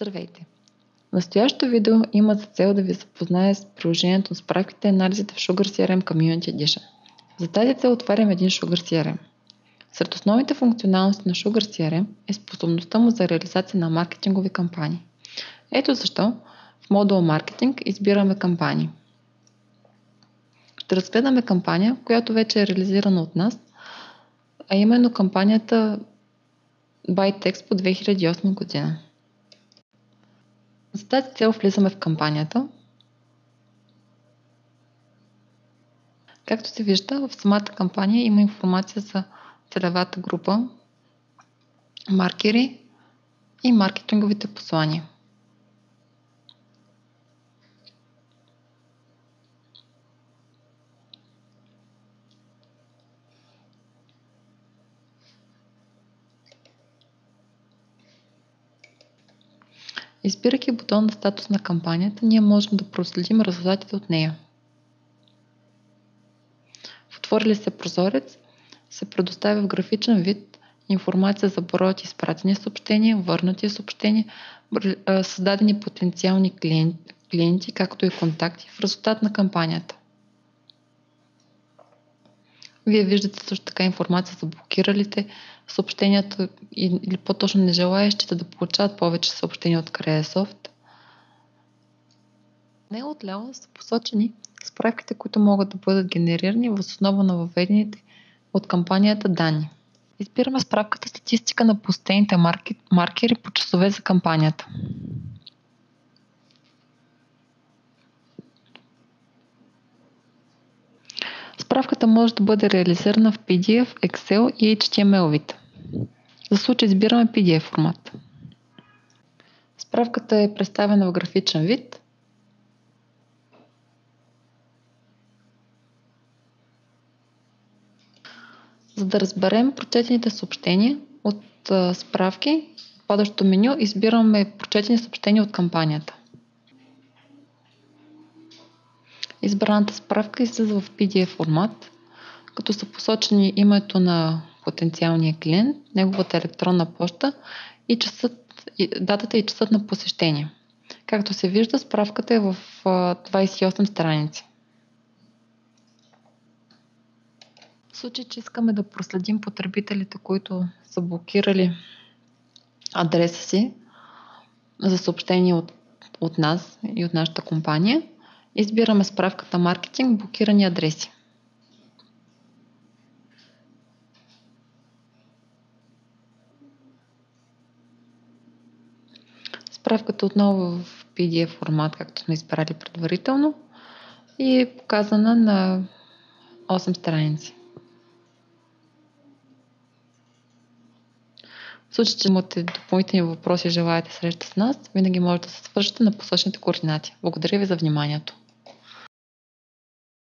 Здравейте! Настоящото видео има за цел да ви запознае с приложението на справките и анализите в Sugar CRM Community Edition. За тази цел отварям един Sugar CRM. Сред основните функционалности на Sugar CRM е способността му за реализация на маркетингови кампании. Ето защо в модул Маркетинг избираме кампании. Ще разгледаме кампания, която вече е реализирана от нас, а именно кампанията Byte Expo 2008 година. За тази цел влизаме в кампанията. Както се вижда, в самата кампания има информация за целевата група, маркери и маркетинговите послания. Избирайки бутон на статус на кампанията, ние можем да проследим резултатите от нея. В отворили се прозорец се предоставя в графичен вид информация за броят изпратени съобщения, върнати съобщения, създадени потенциални клиенти, както и контакти в резултат на кампанията. Вие виждате също така информация за блокиралите съобщенията или по-точно нежелаещите да получават повече съобщения от Creasoft. Него отляво са посочени справките, които могат да бъдат генерирани въз основа на въведените от кампанията данни. Избираме справката статистика на посетените маркери по часове за кампанията. Справката може да бъде реализирана в PDF, Excel и HTML вид. За случай избираме PDF формат. Справката е представена в графичен вид. За да разберем прочетените съобщения от справки, в падащото меню избираме прочетени съобщения от кампанията. Избраната справка излиза в PDF формат, като са посочени името на потенциалния клиент, неговата електронна поща и датата и часът на посещение. Както се вижда, справката е в 28 страници. В случай, че искаме да проследим потребителите, които са блокирали адреса си за съобщение от нас и от нашата компания, избираме справката Маркетинг, блокирани адреси. Справката отново в PDF формат, както сме избрали предварително, и е показана на 8 страници. В случай, че имате допълнителни въпроси и желаете среща с нас, винаги може да се свържете на посочените координати. Благодаря ви за вниманието.